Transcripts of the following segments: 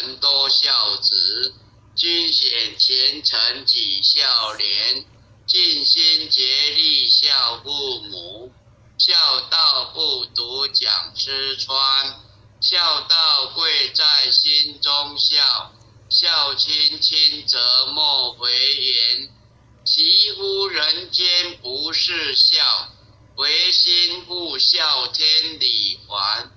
人多孝子，均显前程己孝廉，尽心竭力孝父母。孝道不独讲师传，孝道贵在心中孝。孝亲亲则莫回言，惜乎人间不是孝，唯心护孝天理还。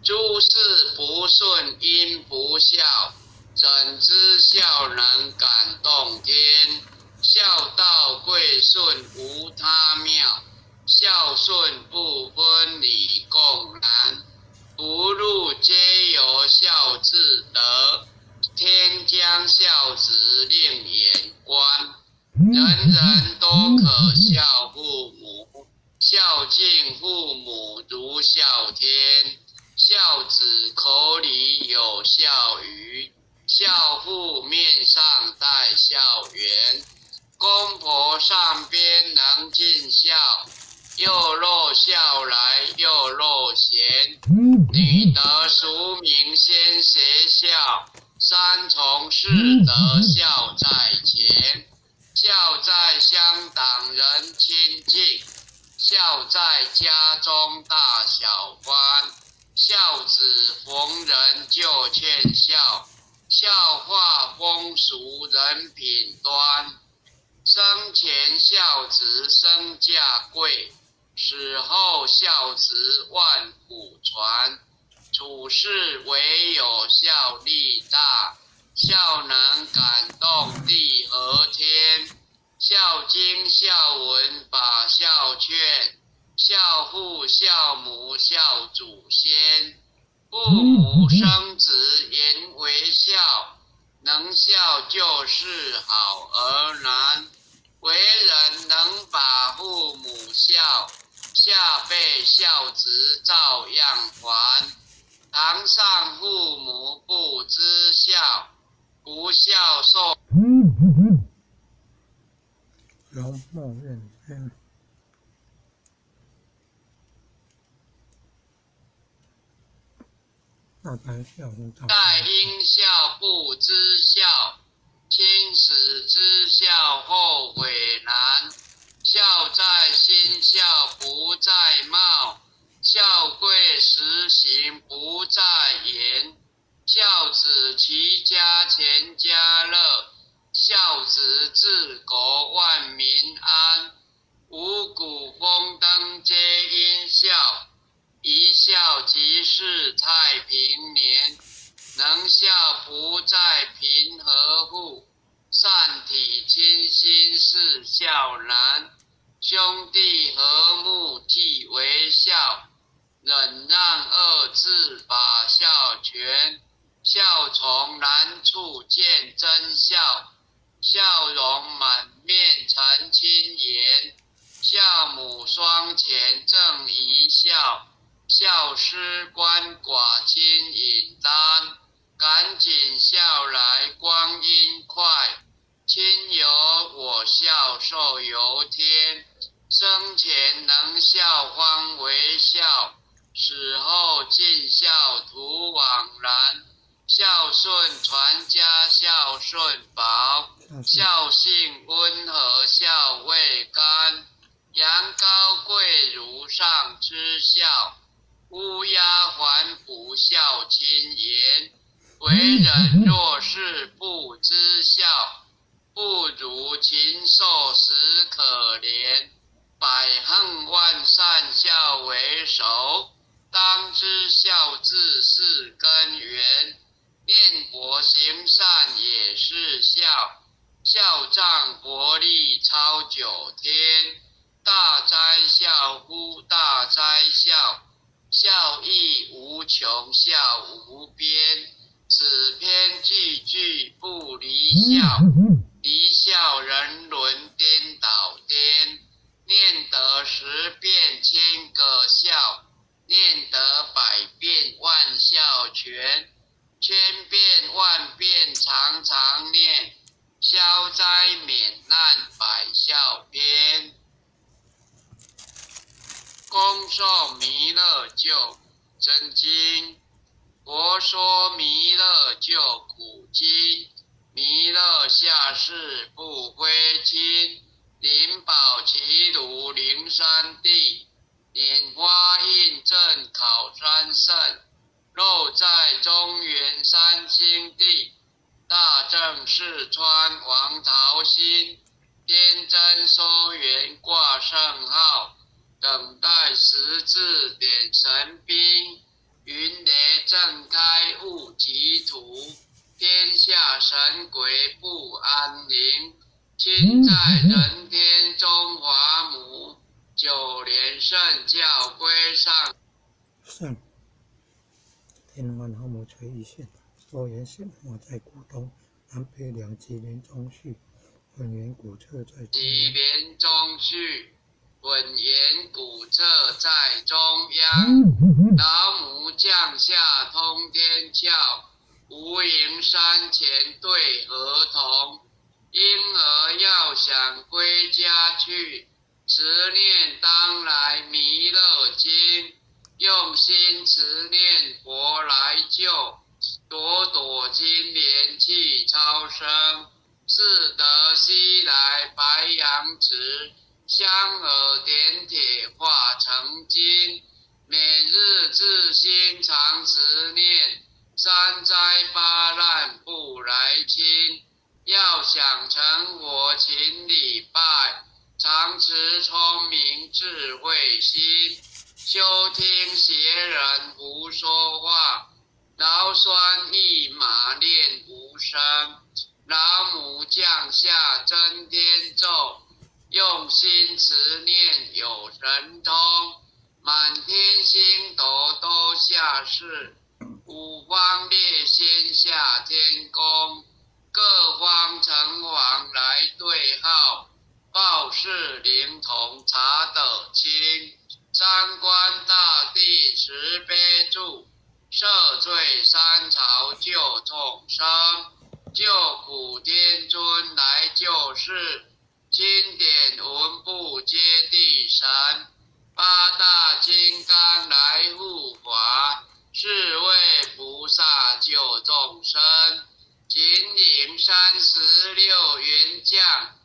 诸事不顺因不孝，怎知孝能感动天？孝道贵顺无他妙，孝顺不分理共难。福禄皆由孝自得，天将孝子令眼观。人人都可孝父母，孝敬父母如孝天。孝子口里有孝语，孝父面上带孝缘。公婆上边能尽孝，又若孝来又若贤。女德淑名先学孝，三从四德孝在前。孝在乡党人亲近，孝在家中大小欢。孝子逢人就劝孝，孝化风俗人品端。生前孝子身价贵，死后孝子万古传。处事唯有孝力大，孝能感动地和天。孝经孝文把孝劝，孝父孝母孝祖先。父母生子言为孝，能孝就是好而难。为人能把父母孝，下辈孝子照样还。堂上父母不知孝，不孝受容莫怨天。大概孝都到。待因孝不知孝，亲死之孝后悔难。孝在心孝不在貌，孝贵实行不在言。孝子齐家全家乐，孝子治国万民安。五谷丰登皆因孝，一孝即是太平年。能孝不在贫和富，善体亲心是孝难。兄弟和睦即为孝，忍让二字把孝全。孝从难处见真孝，笑容满面成亲颜。孝母双全正一孝，孝师鳏寡亲引单。赶紧孝来光阴快，亲由我孝寿由天。生前能孝方为孝，死后尽孝徒枉然。孝顺传家孝顺宝，孝性温和孝未干。羊羔贵如上之孝，乌鸦还不孝亲言。为人若是不知孝，不如禽兽实可怜。百恨万善孝为首，当知孝字是根源。念佛行善也是孝，孝仗佛力超九天。大哉孝夫大哉孝，孝义无穷孝无边。此篇句句不离孝，离孝人伦颠倒颠。念得10遍千个孝，念得100遍万孝全。千遍万遍常常念，消灾免难百孝篇。恭受弥勒救真经。佛说弥勒救苦经，弥勒下世不灰烬，灵宝齐如灵山地，拈花印证考山胜，肉在中原三星地，大正四川王桃心，天真收元挂圣号，等待十字点神兵，云雷震开雾极图，天下神鬼不安宁，亲在人天中华母，九莲圣教归上。圣天王后母垂一线，寿元县我在古东，南北两极连中序，本源古册在中极央。莲中序，本源古册在中央。老母降下通天教，无垠山前对河童。婴儿要想归家去，持念当来弥勒经。用心持念佛来救，朵朵金莲气超生。自得西来白羊池，香耳点铁化成金。每日自心常持念，三灾八难不来侵。要想成佛请礼拜，常持聪明智慧心。休听邪人胡说话，劳酸一马练无声。老母降下真天咒，用心持念有神通。满天星斗都下世，五方列仙下天宫。各方城隍来对号，报事灵童查得清。三官大帝慈悲助，赦罪三朝救众生。救苦天尊来救世，经典文部接地神。八大金刚来护法，是为菩萨救众生。金陵36员将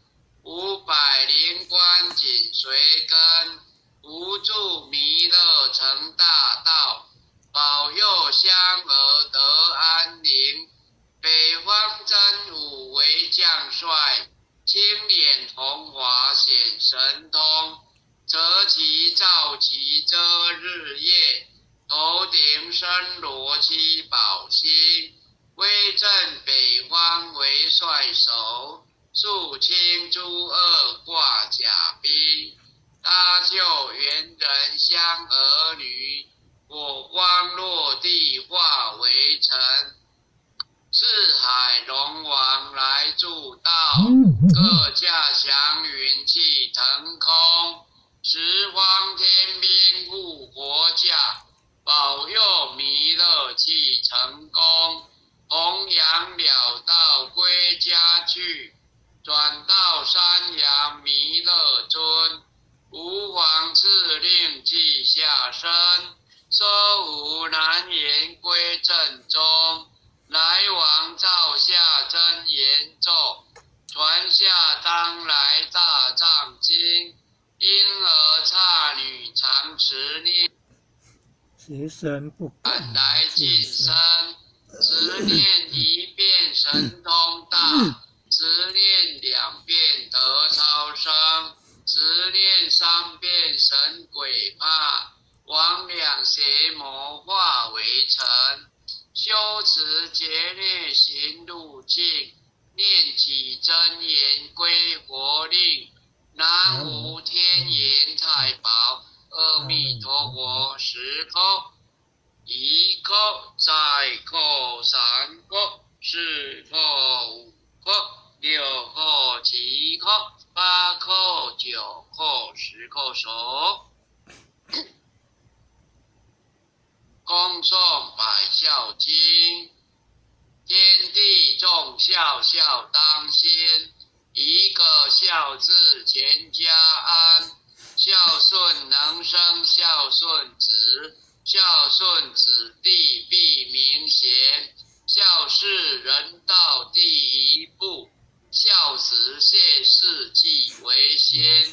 ，500灵官紧随跟。无助弥勒成大道，保佑香儿得安宁。北方真武为将帅，青脸红华显神通。择其照其遮日夜，头顶身罗七宝星。威震北方为帅首，肃清诸恶挂甲兵。搭救猿人香儿女，火光落地化为尘。四海龙王来助道，各驾祥云气腾空。十方天兵护国驾，保佑弥勒气成功。弘扬了道归家去，转到山阳弥勒尊。吾皇敕令记下身，说无难言归正宗。来往照下真言咒，传下当来大藏经。婴儿刹女常持念，其身不敢来晋升。持念一遍神通大，持念2遍得超生。持念3遍神鬼怕，魍魉邪魔化为尘。修持劫孽行路径，念起真言归佛令。南无天眼太保，阿弥陀佛10口，1口再口3口4口5口6口7口8口9口10口手。恭诵百孝经，天地众孝，孝当先。一个孝字全家安，孝顺能生孝顺子，孝顺子弟必明贤，孝是人道第一步。孝子谢氏即为先，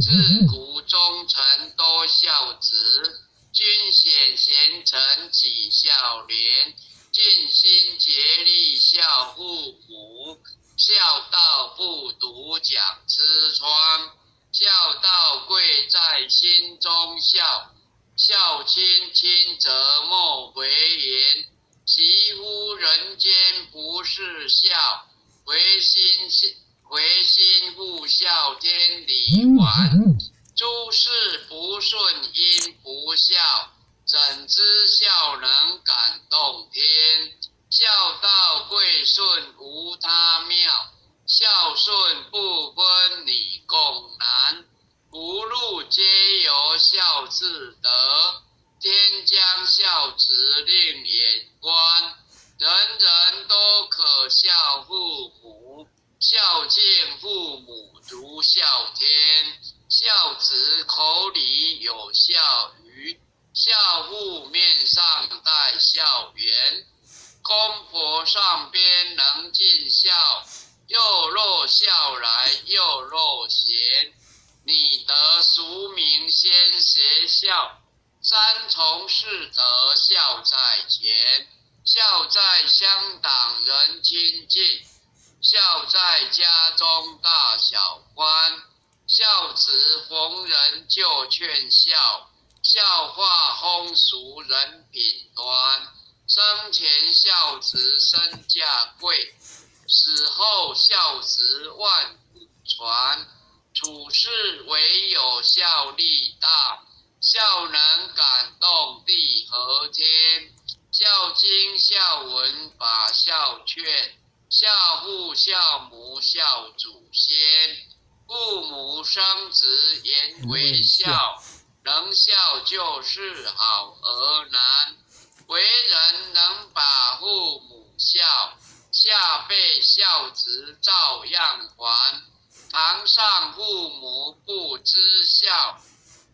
自古忠臣多孝子，君显贤臣己孝廉，尽心竭力孝父母，孝道不独讲吃穿，孝道贵在心中孝，孝亲亲则莫回言，惜乎人间不是孝，回心不孝天理还，诸事不顺因不孝，怎知孝能感动天？孝道贵顺无他妙，孝顺不分你共难，福禄皆由孝自得，天将孝子令眼观，人人都可孝父母，孝敬父母如孝天。孝子口里有孝语，孝父面上带孝缘，公婆上边能尽孝，又若孝来又若贤，你得俗名先学孝，三从四德孝在前，孝在乡党人亲近，孝在家中大小官，孝子逢人就劝孝，孝化风俗人品端，生前孝子身价贵，死后孝子万古传，处事唯有孝力大，孝能感动地和天，孝经孝文把孝劝，孝父孝母孝祖先，父母生子言为孝，能孝就是好而难，为人能把父母孝，下辈孝子照样还，堂上父母不知孝，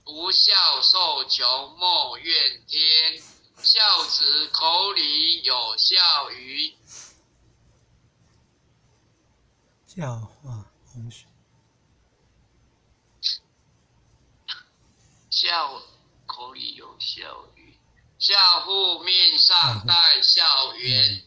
不孝受穷莫怨天，孝子口里有孝语，教化风俗。孝口里有孝语，孝父面上带孝缘，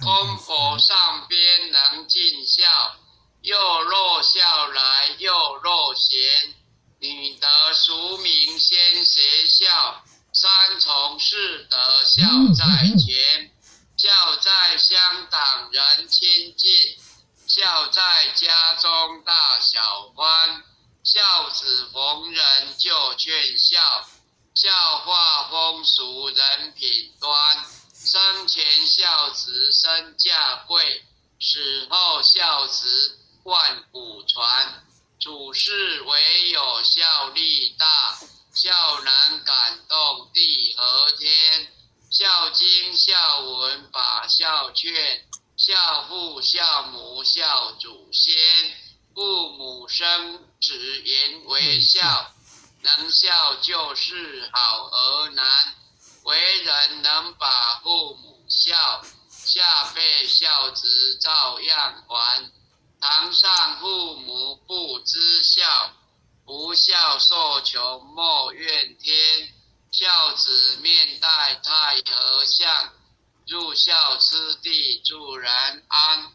公婆上边能尽孝，又若孝来又若贤，女得俗名先学孝，三从四德孝在前，孝在乡党人亲近，孝在家中大小官，孝子逢人就劝孝，孝化风俗人品端，生前孝子身价贵，死后孝子万古传，处事唯有孝力大，孝能感动地和天，孝经孝文把孝劝，孝父孝母孝祖先，父母生子言为孝，能孝就是好而难，为人能把父母孝，下辈孝子照样还，堂上父母不知孝，不孝受穷莫怨天，孝子面带太和相，入孝之地助人安，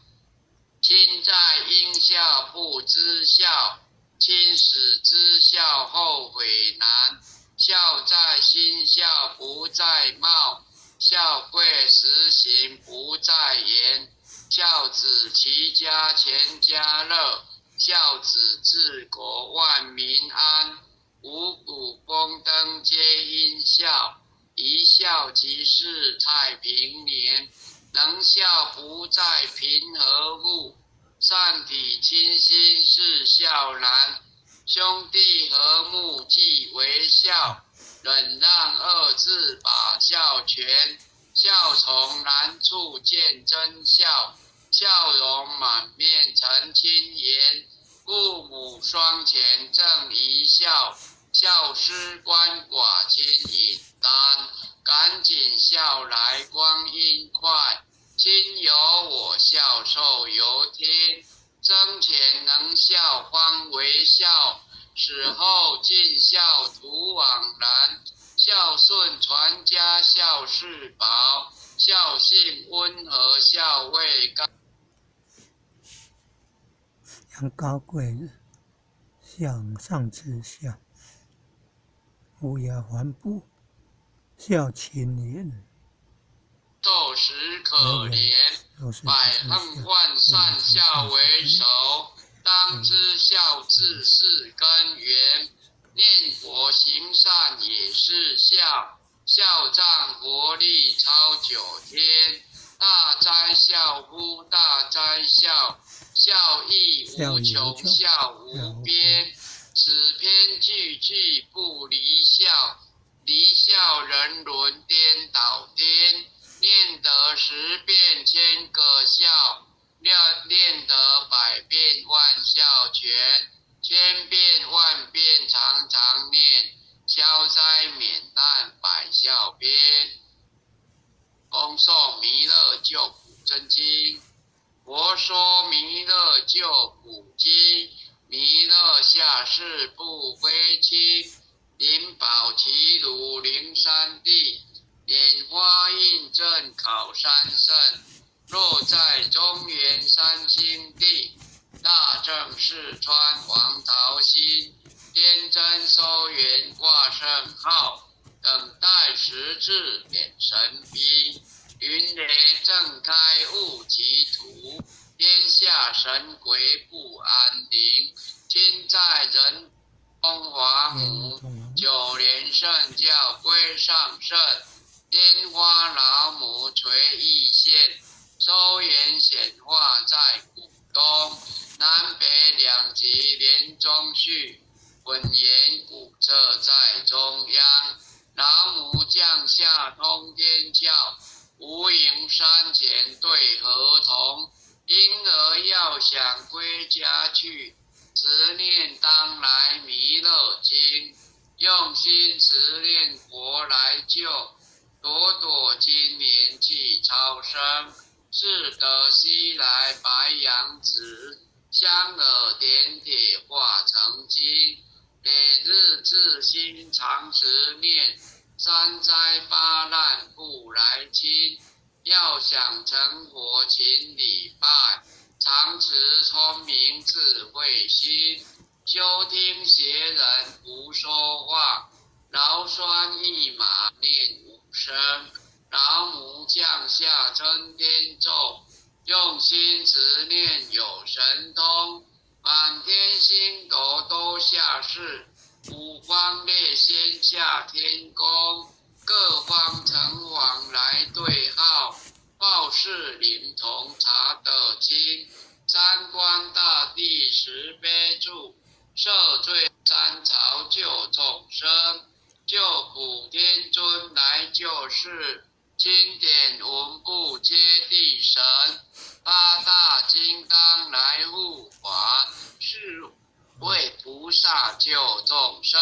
亲在应孝不知孝，亲死知孝后悔难，孝在心孝不在貌，孝贵实行不在言，孝子齐家全家乐，孝子治国万民安，五谷丰登皆因孝，一孝即是太平年，能孝不在贫和富，善体亲心是孝难，兄弟和睦即为孝，忍让二字把孝全，孝从难处见真孝，笑容满面成亲颜，父母双全正一孝，孝师鳏寡亲引单。顺传家孝事宝，孝性温和，孝位高。扬高贵人，向上之下，无涯环哺，孝亲人。斗时可怜，百横患善孝为首。当知孝字是根源，念佛行善也是孝。孝仗佛力超九天，大哉孝乎大哉孝，孝义无穷，孝无边。此篇句句不离孝，离孝人伦颠倒颠。念得10遍1000个孝，念得100遍万孝全，1000遍万遍常常念，消灾免难百孝篇。恭诵弥勒救苦真经。佛说弥勒救苦经，弥勒下世不归亲，灵宝齐如灵山地，莲花印证考山胜，若在中原三星地，大正四川王桃心，天真收元挂圣号，等待时至显神兵，云雷震开雾即土，天下神鬼不安宁，今在人中华母，9年圣教归上圣，天花老母垂义县，周延显化在古东，南北两极连中续，混言古彻在中央，老母降下通天教，无垠山前对合同，婴儿要想归家去，持念当来弥勒经，用心持念佛来救，朵朵今年气超生，是得西来白羊子，香耳点铁化成金，每日自心常持念，三灾八难不来侵，要想成佛请礼拜，常持聪明智慧心，休听邪人胡说话，劳酸一马念5声，老母降下撑天咒，用心持念有神通，满天星斗都下世，五方列仙下天宫，各方城隍来对号，报事灵童查得清，三官大帝十悲助，赦罪三朝救众生，救苦天尊来救世，经典文部接地神，八大金刚来护法，是为菩萨救众生，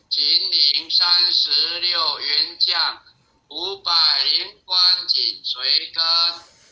秦岭36员将，500灵官紧随跟，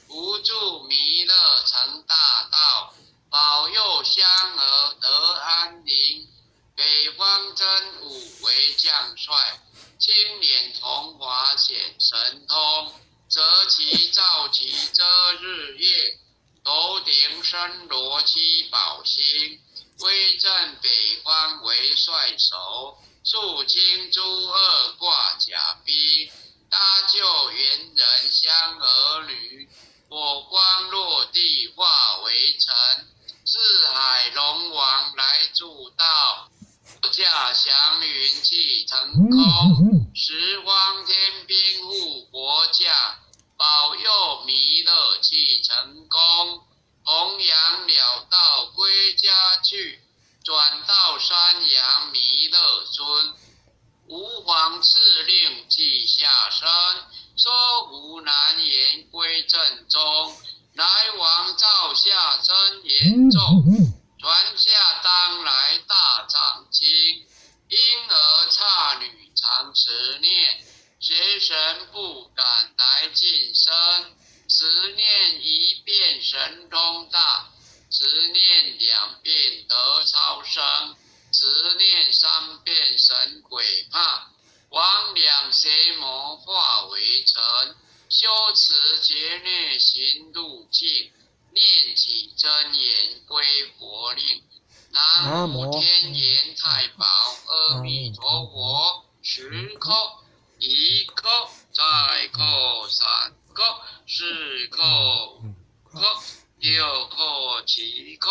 扶助弥勒成大道，保佑香儿得安宁。北方真武为将帅，青脸红华显神通，择其照其遮日月，头顶身罗七宝星，威震北方为帅首，肃清诸恶挂甲兵，搭救猿人香儿女，火光落地化为尘，四海龙王来助道，驾祥云气腾空，十方天兵护国驾，保佑弥勒气成功，弘扬了道归家去，转到山阳弥勒尊，吾皇敕令即下生，说无难言归正宗，来往照下真言咒，传下当来大藏经，婴儿刹女常持念，邪神不敢来近身，持念1遍神通大，持念2遍得超生，持念3遍神鬼怕，魍魉邪行路径，念起真言归佛令。南无天眼太保阿弥陀佛。10颗、1颗，再颗3颗、4颗、5颗、6颗、7颗、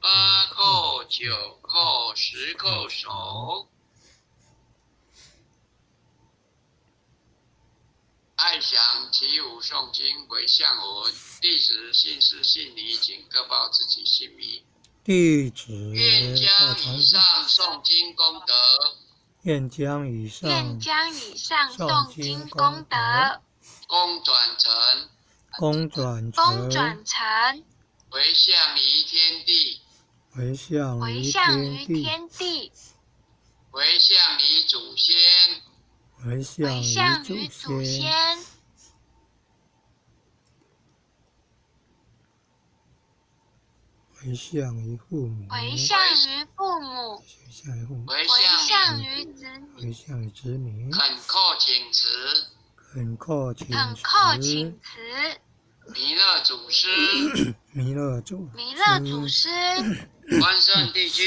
8颗、9颗、10颗手。爱想起舞诵经回向文，弟子信誓信礼，请各报自己姓名。弟子愿将以上诵经功德，愿将以上诵经功德功转成，回向于天地，回向回于向于天地，天地，回向于祖先，回回向向于于祖祖先，先，回向于父母，回向于父母，回向于父母，回回向向于于子女，回向于子女，恳叩请辞，恳叩请恳叩请辞，辞，弥勒祖师，弥勒祖弥勒祖师，关圣帝君，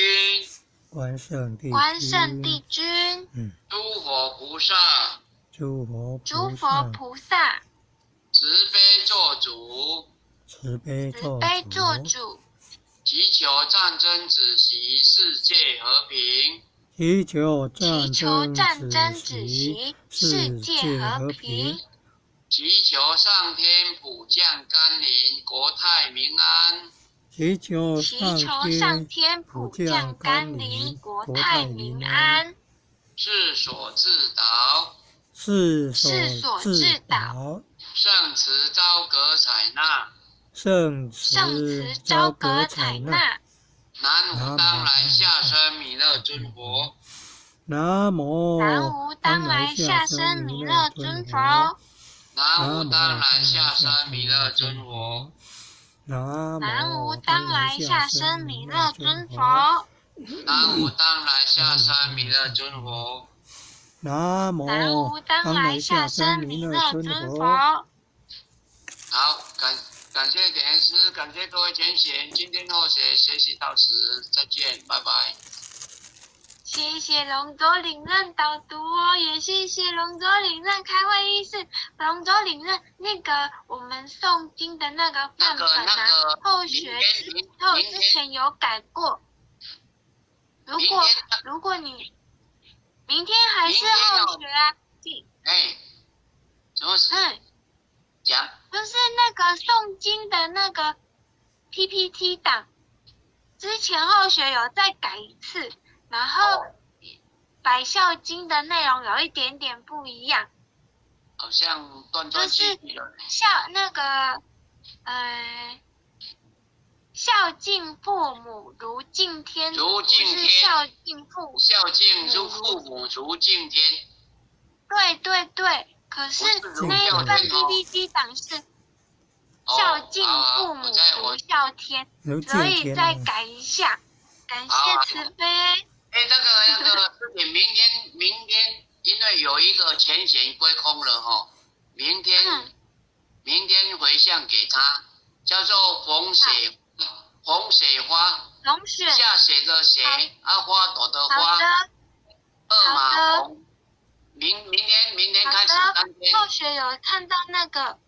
关圣帝关圣君帝君，诸佛菩萨，诸佛诸佛菩萨，菩萨，慈悲做主，慈悲慈做悲做主，主，祈求战争止息，世界和平。祈求祈求战争止止息，息，世界和和平，祈求上天普降甘霖，国泰民安。祈求祈求上天普降甘霖，国泰民安，世所自导，世世所自导，圣慈昭格采纳。圣圣慈慈昭格格采纳。南无当来下生弥勒尊佛。南无南无当来下生弥勒尊佛。南无当来下生弥勒尊佛。南无当来下生弥勒尊佛。南无当来下生弥勒尊佛。南无南无当来下生弥勒尊佛。好，感谢点恩师，感谢各位前贤，今天后学习到此，再见，拜拜。谢谢龙舟领任导读哦，也谢谢龙舟领任开会议室。龙舟领任那个我们诵经的那个范本啊，后学之前有改过。如果你明天还是后学啊？什么事？讲。就是那个诵经的那个 PPT 档，之前后学有再改一次，然后百孝经的内容有一点点不一样，好像断断续续的。孝敬父母如敬天，如敬天，孝敬父母如敬天。对。可是那一份 PPT 档是孝敬父母如孝天，所以再改一下。感谢慈悲。那个事情，明天因为有一个前贤归空了哈，明天回向给他，叫做红雪花，下雪的雪，花朵的花，二马红。明天开始3天。后学有看到那个，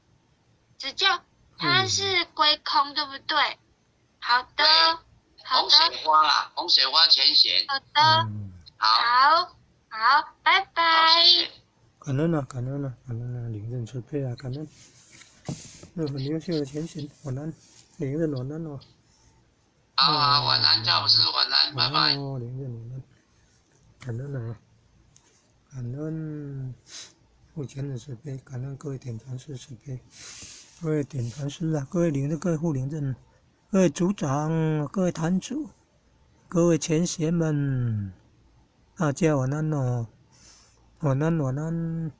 只叫它是归空，对不对？好的。红雪花啦，红雪花前贤。好的。好，拜拜。感恩啊，领任慈悲啊，感恩。很优秀的前贤，晚安，领任晚安哦。好，晚安，教师晚安，拜拜。领任晚安，感恩啊。感恩父亲的慈悲，感恩各位点传师慈悲，各位点传师啊，各位领任、各位副领任、各位组长、各位坛主、各位前贤们，大家晚安哦，晚安。